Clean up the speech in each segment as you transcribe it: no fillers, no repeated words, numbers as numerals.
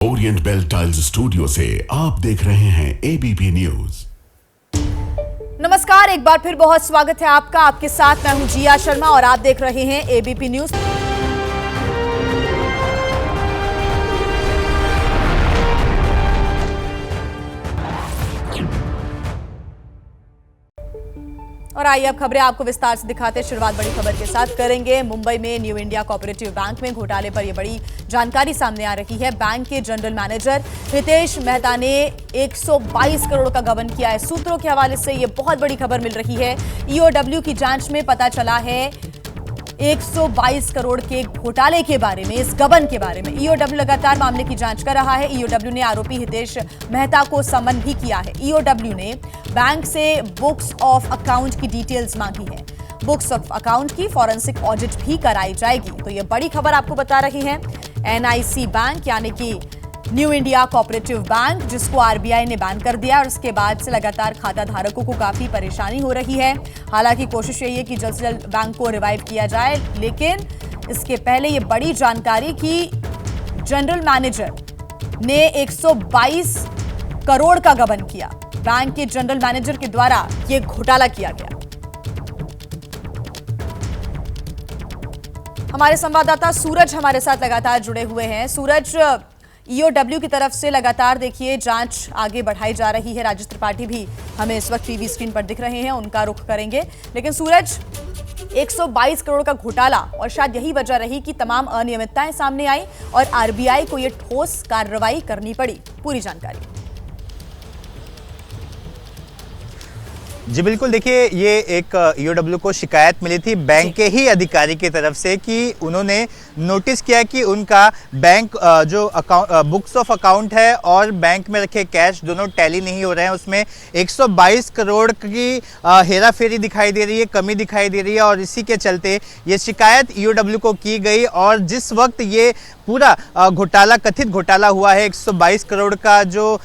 Orient bell tiles studio से आप देख रहे हैं एबीपी न्यूज। नमस्कार, एक बार फिर बहुत स्वागत है आपका। आपके साथ मैं हूं जिया शर्मा और आप देख रहे हैं एबीपी न्यूज। और आइए अब खबरें आपको विस्तार से दिखाते हैं। शुरुआत बड़ी खबर के साथ करेंगे। मुंबई में न्यू इंडिया कोऑपरेटिव बैंक में घोटाले पर यह बड़ी जानकारी सामने आ रही है। बैंक के जनरल मैनेजर हितेश मेहता ने 122 करोड़ का गबन किया है। सूत्रों के हवाले से यह बहुत बड़ी खबर मिल रही है। ईओडब्ल्यू की जांच में पता चला है 122 करोड़ के घोटाले के बारे में, इस गबन के बारे में। ईओडब्ल्यू लगातार मामले की जांच कर रहा है। ईओडब्ल्यू ने आरोपी हितेश मेहता को समन भी किया है। ईओडब्ल्यू ने बैंक से बुक्स ऑफ अकाउंट की डिटेल्स मांगी है। बुक्स ऑफ अकाउंट की फॉरेंसिक ऑडिट भी कराई जाएगी। तो यह बड़ी खबर आपको बता रही है। एनआईसी बैंक यानी कि न्यू इंडिया कोऑपरेटिव बैंक, जिसको आरबीआई ने बैन कर दिया और उसके बाद से लगातार खाता धारकों को काफी परेशानी हो रही है। हालांकि कोशिश यही है कि जल्द से जल्द बैंक को रिवाइव किया जाए, लेकिन इसके पहले ये बड़ी जानकारी कि जनरल मैनेजर ने 122 करोड़ का गबन किया। बैंक के जनरल मैनेजर के द्वारा यह घोटाला किया गया। हमारे संवाददाता सूरज हमारे साथ लगातार जुड़े हुए हैं। सूरज, ईओडब्ल्यू की तरफ से लगातार देखिए जांच आगे बढ़ाई जा रही है। राजेश त्रिपाठी भी हमें इस वक्त टीवी स्क्रीन पर दिख रहे हैं, उनका रुख करेंगे। लेकिन सूरज, 122 करोड़ का घोटाला और शायद यही वजह रही कि तमाम अनियमितताएं सामने आई और आरबीआई को यह ठोस कार्रवाई करनी पड़ी। पूरी जानकारी। जी बिल्कुल, देखिए ये एक ईओडब्ल्यू को शिकायत मिली थी बैंक के ही अधिकारी की तरफ से कि उन्होंने नोटिस किया कि उनका बैंक जो अकाउंट बुक्स ऑफ अकाउंट है और बैंक में रखे कैश दोनों टैली नहीं हो रहे हैं। उसमें 122 करोड़ की हेरा फेरी दिखाई दे रही है, कमी दिखाई दे रही है और इसी के चलते ये शिकायत ईओडब्ल्यू को की गई। और जिस वक्त ये पूरा घोटाला, कथित घोटाला हुआ है, 122 करोड़ का जो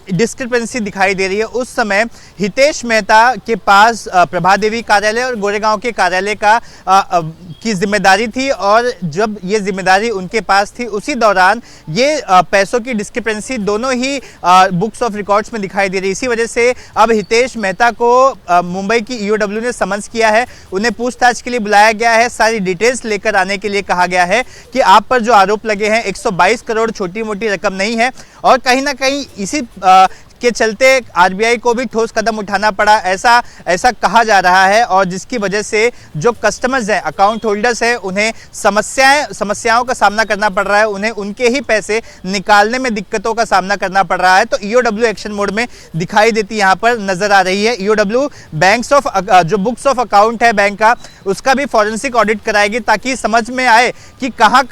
डिस्क्रिपेंसी दिखाई दे रही है, उस समय हितेश मेहता के पास प्रभा देवी कार्यालय और गोरेगांव के कार्यालय की जिम्मेदारी थी। और जब ये जिम्मेदारी उनके पास थी, उसी दौरान ये पैसों की डिस्क्रिपेंसी दोनों ही बुक्स ऑफ रिकॉर्ड्स में दिखाई दे रही। इसी वजह से अब हितेश मेहता को मुंबई की ईओडब्ल्यू ने समन्स किया है। उन्हें पूछताछ के लिए बुलाया गया है। सारी डिटेल्स लेकर आने के लिए कहा गया है कि आप पर जो आरोप लगे हैं, 122 करोड़ छोटी मोटी रकम नहीं है। और कहीं ना कहीं इसी के चलते आरबीआई को भी ठोस कदम उठाना पड़ा, ऐसा कहा जा रहा है। और जिसकी वजह से जो कस्टमर्स हैं, अकाउंट होल्डर्स हैं, उन्हें समस्याओं का सामना करना पड़ रहा है। उन्हें उनके ही पैसे निकालने में दिक्कतों का सामना करना पड़ रहा है। तो ईओडब्ल्यू एक्शन मोड में दिखाई देती यहाँ पर नजर आ रही है। ईओडब्ल्यू बैंक्स ऑफ जो बुक्स ऑफ अकाउंट है बैंक का, उसका भी फॉरेंसिक ऑडिट कराएगी ताकि समझ में आए कि कहाँ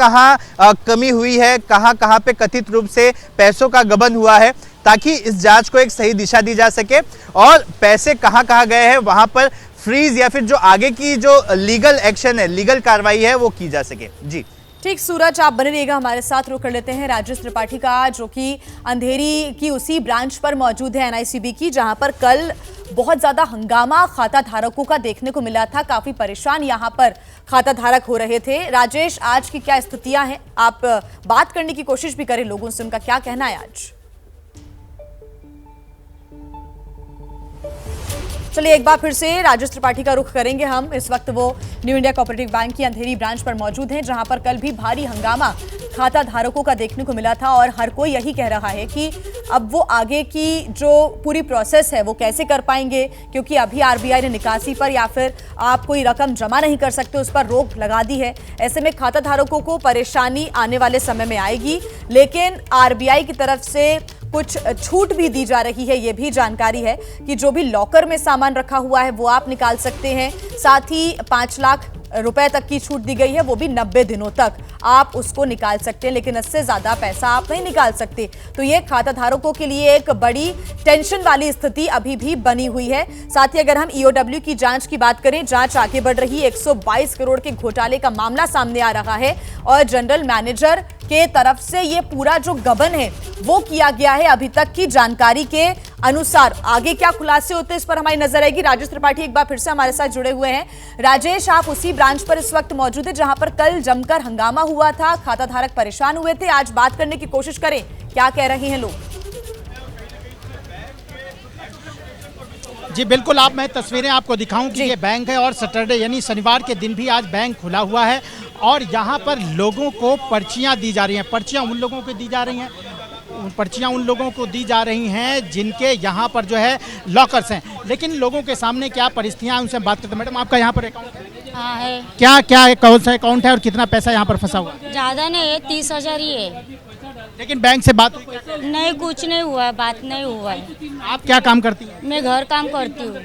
कमी हुई है, कहाँ पे कथित रूप से पैसों का गबन हुआ है, ताकि इस जांच को एक सही दिशा दी जा सके और पैसे कहां गए हैं वहां पर फ्रीज या फिर जो आगे की जो लीगल एक्शन है, लीगल कार्रवाई है, वो की जा सके। जी ठीक सूरज, आप बने रहिएगा हमारे साथ। रुक कर लेते हैं राजेश त्रिपाठी का, जो कि अंधेरी की उसी ब्रांच पर मौजूद है एनआईसीबी की, जहां पर कल बहुत ज्यादा हंगामा खाता धारकों का देखने को मिला था। काफी परेशान यहां पर खाता धारक हो रहे थे। राजेश, आज की क्या स्थितियां हैं? आप बात करने की कोशिश भी करें लोगों से, उनका क्या कहना है आज। चलिए एक बार फिर से राजेश त्रिपाठी का रुख करेंगे हम। इस वक्त वो न्यू इंडिया कोऑपरेटिव बैंक की अंधेरी ब्रांच पर मौजूद हैं, जहां पर कल भी भारी हंगामा खाता धारकों का देखने को मिला था। और हर कोई यही कह रहा है कि अब वो आगे की जो पूरी प्रोसेस है वो कैसे कर पाएंगे, क्योंकि अभी आरबीआई ने निकासी पर या फिर आप कोई रकम जमा नहीं कर सकते उस पर रोक लगा दी है। ऐसे में खाता धारकों को परेशानी आने वाले समय में आएगी, लेकिन आरबीआई की तरफ से कुछ छूट भी दी जा रही है। यह भी जानकारी है कि जो भी लॉकर में सामान रखा हुआ है वो आप निकाल सकते हैं। साथ ही 5 लाख रुपए तक की छूट दी गई है, वो भी 90 दिनों तक आप उसको निकाल सकते हैं, लेकिन इससे ज्यादा पैसा आप नहीं निकाल सकते। तो ये खाता धारकों के लिए एक बड़ी टेंशन वाली स्थिति अभी भी बनी हुई है। साथ ही अगर हम ईओडब्ल्यू की जांच की बात करें, जांच आगे बढ़ रही है। 122 करोड़ के घोटाले का मामला सामने आ रहा है और जनरल मैनेजर के तरफ से ये पूरा जो गबन है वो किया गया है अभी तक की जानकारी के अनुसार। आगे क्या खुलासे होते हैं इस पर हमारी नजर आएगी। राजेश त्रिपाठी एक बार फिर से हमारे साथ जुड़े हुए हैं। राजेश, आप उसी ब्रांच पर इस वक्त मौजूद है जहां पर कल जमकर हंगामा हुआ था, खाता धारक परेशान हुए थे। आज बात करने की कोशिश करें, क्या कह रहे हैं लोग? जी बिल्कुल, मैं तस्वीरें आपको दिखाऊं कि ये बैंक है और सैटरडे यानी शनिवार के दिन भी आज बैंक खुला हुआ है और यहाँ पर लोगों को पर्चियाँ दी जा रही हैं। पर्चियाँ उन लोगों को दी जा रही हैं जिनके यहाँ पर जो है लॉकर्स हैं। लेकिन लोगों के सामने क्या परिस्थितियाँ हैं उनसे बात करते हैं। मैडम, आपका यहाँ पर अकाउंट है? हाँ है। क्या क्या कौन सा अकाउंट है और कितना पैसा यहाँ पर फंसा हुआ है? ज़्यादा नहीं है, 30,000 ही है। लेकिन बैंक से बात हुई? नहीं, कुछ नहीं हुआ है, बात नहीं हुआ है। आप क्या काम करती हैं? मैं घर काम करती हूँ।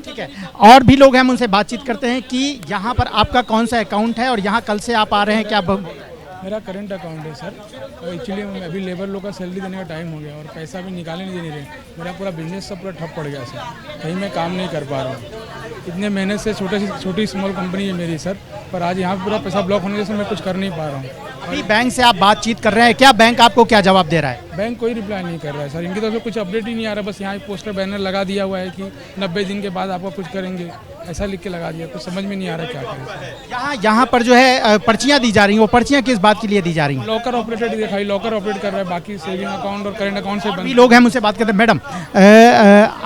ठीक है, और भी लोग हैं, हम उनसे बातचीत करते हैं कि यहाँ पर आपका कौन सा अकाउंट है और यहाँ कल से आप आ रहे हैं क्या? मेरा करंट अकाउंट है सर, और एक्चुअली अभी लेबर लोग का सैलरी देने का टाइम हो गया और पैसा भी निकालने नहीं दे रहे। मेरा पूरा बिजनेस सब पूरा ठप पड़ गया सर, कहीं मैं काम नहीं कर पा रहा हूँ। इतने मेहनत से छोटी स्मॉल कंपनी है मेरी सर, पर आज यहाँ पूरा पैसा ब्लॉक होने से मैं कुछ कर नहीं पा रहा हूँ। अभी बैंक से आप बातचीत कर रहे हैं, क्या बैंक आपको क्या जवाब दे रहा है? बैंक कोई रिप्लाई नहीं कर रहा है सर, इनकी तरफ से कुछ अपडेट ही नहीं आ रहा। बस यहाँ एक पोस्टर बैनर लगा दिया हुआ है कि 90 दिन के बाद आपको कुछ करेंगे, ऐसा लिख के लगा दिया। कुछ समझ में नहीं आ रहा क्या करें। यहाँ पर जो है पर्चियाँ दी जा रही हैं, वो पर्चियाँ किस बात के लिए दी जा रही हैं? लॉकर ऑपरेटेड दिखाई, लॉकर ऑपरेट कर रहा है, बाकी सेविंग अकाउंट और करंट अकाउंट से भी लोग हैं, मुझसे बात करते हैं। मैडम,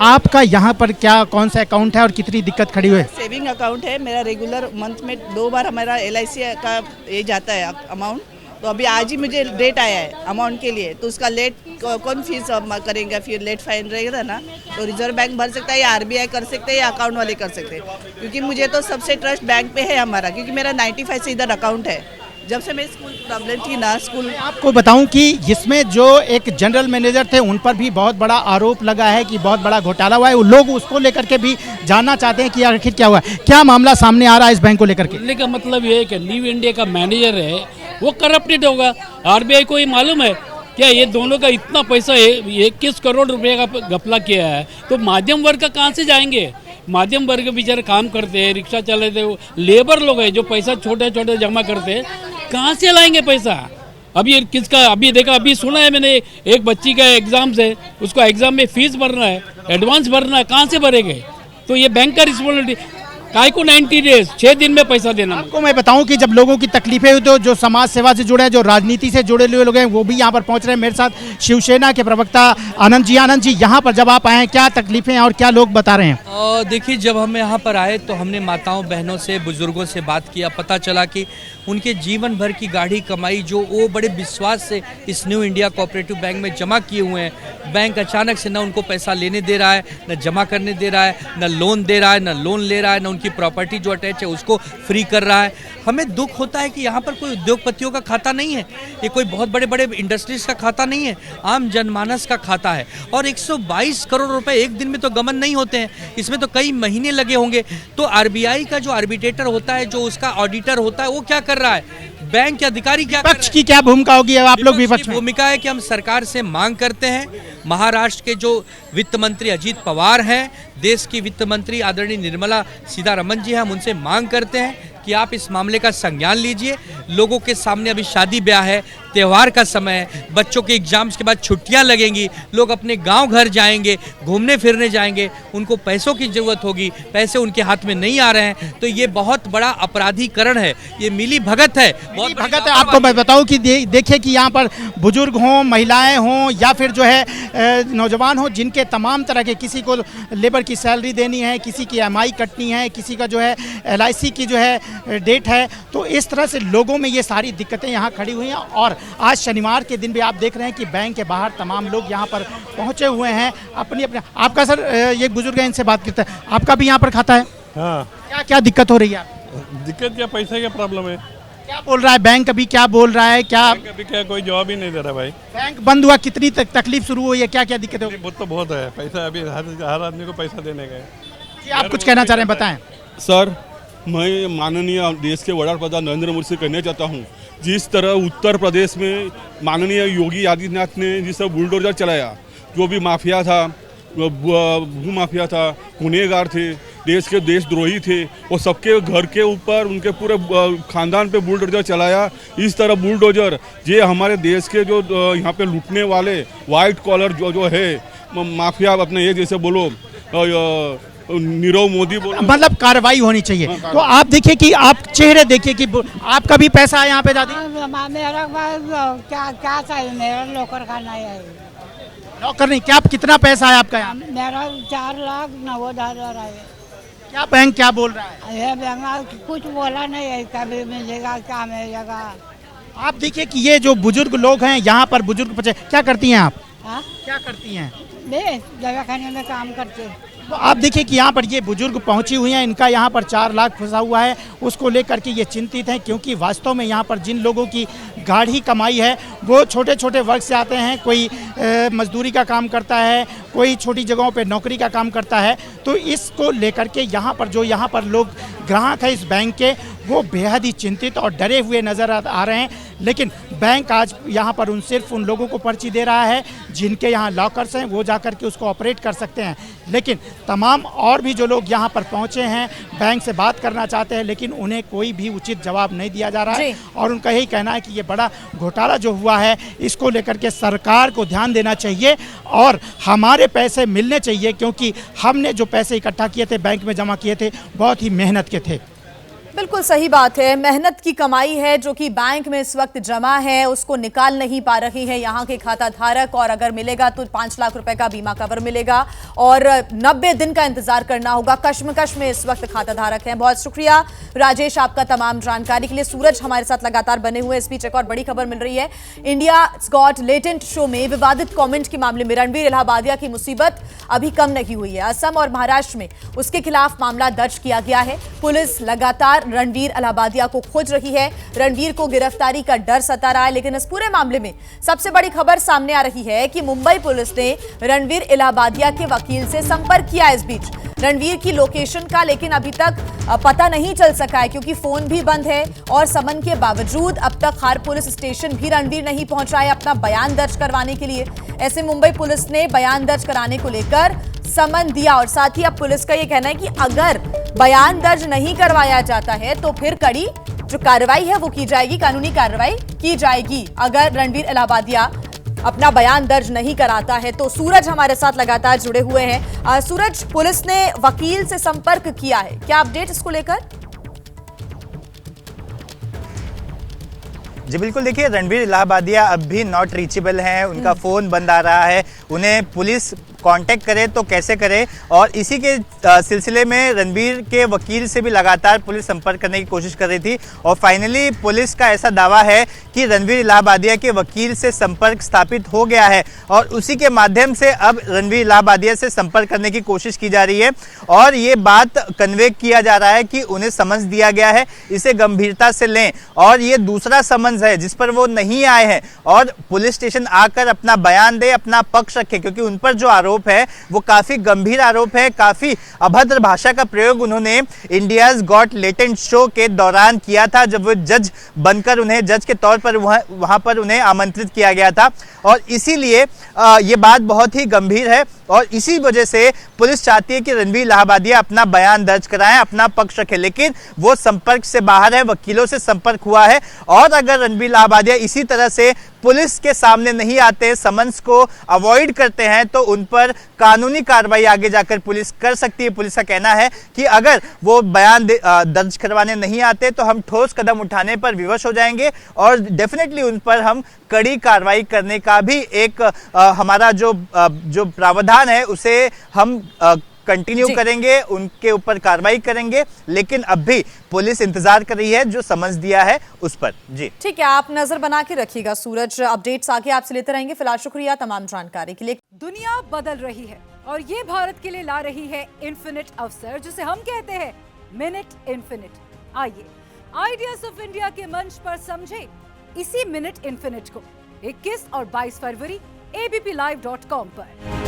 आपका यहाँ पर क्या कौन सा अकाउंट है और कितनी दिक्कत खड़ी हुई है? सेविंग अकाउंट है मेरा, रेगुलर मंथ में 2 बार हमारा LIC का ये जाता है अमाउंट। तो अभी आज ही मुझे डेट आया है अमाउंट के लिए, तो उसका लेट कौन फीस करेंगे, फिर लेट फाइन रहेगा ना, तो रिजर्व बैंक भर सकता है या RBI कर सकते हैं या अकाउंट वाले कर सकते हैं। क्योंकि मुझे तो सबसे ट्रस्ट बैंक पे है हमारा, क्योंकि मेरा 95 से इधर अकाउंट है। जब से मेरी स्कूल प्रॉब्लम थी ना, स्कूल आपको बताऊं कि इसमें जो एक जनरल मैनेजर थे उन पर भी बहुत बड़ा आरोप लगा है कि बहुत बड़ा घोटाला हुआ है। लोग उसको लेकर के भी जानना चाहते हैं कि आखिर क्या हुआ है, क्या मामला सामने आ रहा है इस बैंक को लेकर के? बोलने का मतलब ये है कि न्यू इंडिया का मैनेजर है वो करप्टेड होगा। RBI को ये मालूम है क्या ये दोनों का इतना पैसा 21 करोड़ रुपए का घपला किया है, तो मध्यम वर्ग का कहाँ से जाएंगे? मध्यम वर्ग बेचारे काम करते हैं, रिक्शा चलाते हैं, लेबर लोग हैं जो पैसा छोटे छोटे जमा करते हैं, कहाँ से लाएंगे पैसा? अभी किसका, अभी देखा, अभी सुना है मैंने, एक बच्ची का एग्जाम्स है, उसको एग्जाम में फीस भरना है, एडवांस भरना है, कहाँ से भरेंगे? तो ये बैंक का रिस्पॉन्सिबिलिटी। काय को 90 डेज 6 दिन में पैसा देना। आपको मैं बताऊं कि जब लोगों की तकलीफें हुई तो जो समाज सेवा से जुड़े हैं, जो राजनीति से जुड़े हुए लोग हैं, वो भी यहाँ पर पहुँच रहे हैं। मेरे साथ शिवसेना के प्रवक्ता आनंद जी, यहाँ पर जब आप आए हैं क्या तकलीफें हैं और क्या लोग बता रहे हैं? देखिए, जब हम यहाँ पर आए तो हमने माताओं बहनों से, बुजुर्गों से बात किया। पता चला कि उनके जीवन भर की गाढ़ी कमाई जो वो बड़े विश्वास से इस न्यू इंडिया कोऑपरेटिव बैंक में जमा किए हुए हैं, बैंक अचानक से न उनको पैसा लेने दे रहा है, न जमा करने दे रहा है, न लोन दे रहा है, न लोन ले रहा है, न उनकी प्रॉपर्टी जो अटैच है उसको फ्री कर रहा है। हमें दुख होता है कि यहाँ पर कोई उद्योगपतियों का खाता नहीं है, ये कोई बहुत बड़े बड़े इंडस्ट्रीज का खाता नहीं है, आम जनमानस का खाता है। और 122 करोड़ रुपए एक दिन में तो गमन नहीं होते हैं, इसमें तो कई महीने लगे होंगे। तो RBI का जो आर्बिट्रेटर होता है, जो उसका ऑडिटर होता है, वो क्या कर रहा है? बैंक के अधिकारी क्या? विपक्ष की क्या भूमिका होगी? आप लोग विपक्ष में। भूमिका है कि हम सरकार से मांग करते हैं, महाराष्ट्र के जो वित्त मंत्री अजीत पवार हैं, देश की वित्त मंत्री आदरणीय निर्मला सीतारमण जी हैं, हम उनसे मांग करते हैं कि आप इस मामले का संज्ञान लीजिए। लोगों के सामने अभी शादी ब्याह है, त्यौहार का समय है, बच्चों के एग्जाम्स के बाद छुट्टियां लगेंगी, लोग अपने गांव घर जाएंगे, घूमने फिरने जाएंगे, उनको पैसों की जरूरत होगी, पैसे उनके हाथ में नहीं आ रहे हैं, तो ये बहुत बड़ा अपराधीकरण है, ये मिली भगत है, बहुत भगत है। आपको मैं बताऊं कि देखिए कि यहाँ पर बुजुर्ग हों, महिलाएं हों या फिर जो है नौजवान हों, जिनके तमाम तरह के, किसी को लेबर की सैलरी देनी है, किसी की EMI कटनी है, किसी का जो है LIC की जो है डेट है, तो इस तरह से लोगों में ये सारी दिक्कतें यहाँ खड़ी हुई हैं। और आज शनिवार के दिन भी आप देख रहे हैं कि बैंक के बाहर तमाम लोग यहाँ पर पहुँचे हुए हैं अपनी अपने। आपका सर, ये बुजुर्ग है, इनसे बात करते हैं, आपका भी यहाँ पर खाता है? हाँ। क्या क्या दिक्कत हो रही है? दिक्कत क्या, पैसे का प्रॉब्लम है। क्या बोल रहा है बैंक? अभी क्या बोल रहा है? क्या अभी क्या कोई जवाब ही नहीं दे रहा भाई। बैंक बंद हुआ, कितनी तकलीफ शुरू हुई है, क्या क्या दिक्कत होगी? बहुत तो बहुत है, पैसा अभी हर आदमी को पैसा देने का है। जी, आप कुछ कहना चाह रहे हैं, बताएं। सर, मैं माननीय देश के वड़ा प्रधान नरेंद्र मोदी से कहना चाहता हूं, जिस तरह उत्तर प्रदेश में माननीय योगी आदित्यनाथ ने जिस तरह बुलडोजर चलाया, जो भी माफिया था, भू माफिया था, गुनहगार थे, देश के देशद्रोही थे, वो सबके घर के ऊपर उनके पूरे खानदान पे बुलडोजर चलाया। इस तरह बुलडोजर ये हमारे देश के जो यहाँ पे लूटने वाले वाइट कॉलर जो है माफिया, अपने ये जैसे बोलो नीरव मोदी बोलो, मतलब कार्रवाई होनी चाहिए। तो आप देखिए कि आप चेहरे देखिए कि आपका भी पैसा है यहाँ पे दादी? मेरा क्या चाहिए, मेरा लॉकर खाना है। लॉकर नहीं, क्या कितना पैसा है आपका यहाँ? मेरा 4,90,000 है। क्या बैंक क्या बोल रहा है? ये बैंक कुछ बोला नहीं है, कभी मिलेगा क्या मिलेगा। आप देखिए कि ये जो बुजुर्ग लोग हैं यहाँ पर, बुजुर्ग क्या करती हैं आप? हाँ? क्या करती हैं? दवाखाने में काम करते। तो आप देखिए कि यहाँ पर ये बुजुर्ग पहुंची हुई हैं, इनका यहाँ पर 4 लाख फंसा हुआ है, उसको लेकर के ये चिंतित हैं, क्योंकि वास्तव में यहाँ पर जिन लोगों की गाढ़ी कमाई है वो छोटे छोटे वर्ग से आते हैं। कोई मजदूरी का काम करता है, कोई छोटी जगहों पे नौकरी का काम करता है। तो इसको लेकर के यहाँ पर जो यहाँ पर लोग ग्राहक हैं इस बैंक के, वो बेहद ही चिंतित और डरे हुए नज़र आ रहे हैं। लेकिन बैंक आज यहाँ पर सिर्फ उन लोगों को पर्ची दे रहा है जिनके यहाँ लॉकर्स हैं, वो जाकर के उसको ऑपरेट कर सकते हैं। लेकिन तमाम और भी जो लोग यहाँ पर पहुँचे हैं, बैंक से बात करना चाहते हैं, लेकिन उन्हें कोई भी उचित जवाब नहीं दिया जा रहा है। और उनका यही कहना है कि ये बड़ा घोटाला जो हुआ है, इसको लेकर के सरकार को ध्यान देना चाहिए और हमारे पैसे मिलने चाहिए, क्योंकि हमने जो पैसे इकट्ठा किए थे, बैंक में जमा किए थे, बहुत ही मेहनत के थे। बिल्कुल सही बात है। मेहनत की कमाई है जो कि बैंक में इस वक्त जमा है, उसको निकाल नहीं पा रही है यहाँ के खाता धारक। और अगर मिलेगा तो 5 लाख रुपए का बीमा कवर मिलेगा और 90 दिन का इंतजार करना होगा। कश्मकश में इस वक्त खाता धारक हैं। बहुत शुक्रिया राजेश आपका तमाम जानकारी के लिए। सूरज हमारे साथ लगातार बने हुए। इस बीच एक और बड़ी खबर मिल रही है। इंडियाज गॉट लेटेंट शो में विवादित कॉमेंट के मामले में रणवीर इलाहाबादिया की मुसीबत अभी कम नहीं हुई है। असम और महाराष्ट्र में उसके खिलाफ मामला दर्ज किया गया है। पुलिस लगातार रणवीर इलाहाबादिया को खोज रही है। रणवीर को गिरफ्तारी का डर सता रहा है। लेकिन इस पूरे मामले में सबसे बड़ी खबर सामने आ रही है कि मुंबई पुलिस ने रणवीर इलाहाबादिया के वकील से संपर्क किया इस बीच रणवीर की लोकेशन का, लेकिन अभी तक पता नहीं चल सका है क्योंकि फोन भी बंद है। और समन के बावजूद अब तक खार पुलिस स्टेशन भी रणवीर नहीं पहुंचा है अपना बयान दर्ज करवाने के लिए। ऐसे मुंबई पुलिस ने बयान दर्ज कराने को लेकर समन दिया और साथ ही अब पुलिस का यह कहना है कि अगर बयान दर्ज नहीं करवाया जाता है तो फिर कड़ी जो कार्रवाई है वो की जाएगी, कानूनी कार्रवाई की जाएगी अगर रणवीर इलाहाबादिया अपना बयान दर्ज नहीं कराता है। तो सूरज हमारे साथ लगातार जुड़े हुए हैं। सूरज, पुलिस ने वकील से संपर्क किया है, क्या अपडेट इसको लेकर? जी बिल्कुल, देखिए रणवीर इलाहाबादिया अब भी नॉट रीचेबल हैं, उनका फ़ोन बंद आ रहा है। उन्हें पुलिस कांटेक्ट करे तो कैसे करे, और इसी के सिलसिले में रणवीर के वकील से भी लगातार पुलिस संपर्क करने की कोशिश कर रही थी। और फाइनली पुलिस का ऐसा दावा है कि रणवीर इलाहाबादिया के वकील से संपर्क स्थापित हो गया है और उसी के माध्यम से अब रणवीर इलाहाबादिया से संपर्क करने की कोशिश की जा रही है। और ये बात कन्वे किया जा रहा है कि उन्हें समन्स दिया गया है, इसे गंभीरता से लें। और ये दूसरा समन्स है जिस पर वो नहीं आए हैं और पुलिस स्टेशन आकर अपना बयान दे, अपना पक्ष रखे, क्योंकि उन पर जो आरोप है वो काफी गंभीर आरोप है। काफी अभद्र भाषा का प्रयोग उन्होंने इंडियाज गॉट लेटेंट शो के दौरान किया था, जब वो जज बनकर उन्हें जज के तौर पर वहां पर उन्हें आमंत्रित किया गया था। और इसीलिए ये बात बहुत ही गंभीर है और इसी वजह से पुलिस चाहती है कि रणवीर इलाहाबादिया अपना बयान दर्ज कराएं, अपना पक्ष रखें। लेकिन वो संपर्क से बाहर है, वकीलों से संपर्क हुआ है। और अगर रणवीर इलाहाबादिया इसी तरह से पुलिस के सामने नहीं आते, समन्स को अवॉइड करते हैं, तो उन पर कानूनी कार्रवाई आगे जाकर पुलिस कर सकती है। पुलिस का कहना है कि अगर वो बयान दर्ज करवाने नहीं आते तो हम ठोस कदम उठाने पर विवश हो जाएंगे और डेफिनेटली उन पर हम कड़ी कार्रवाई करने का भी एक हमारा जो प्रावधान है उसे हम कंटिन्यू करेंगे, उनके ऊपर कार्रवाई करेंगे। लेकिन अब भी पुलिस इंतजार कर रही है जो समझ दिया है उस पर। जी ठीक है, आप नजर बना के रखिएगा सूरज, अपडेट्स आगे आपसे लेते रहेंगे। फिलहाल शुक्रिया तमाम जानकारी के लिए। दुनिया बदल रही है और ये भारत के लिए ला रही है इन्फिनिट अवसर, जिसे हम कहते हैं मिनट इन्फिनिट। आइए आइडियाज ऑफ इंडिया के मंच पर समझे इसी मिनट इन्फिनिट को 21 और 22 फरवरी abplive.com पर।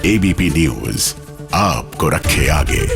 एबीपी न्यूज आपको रखे आगे।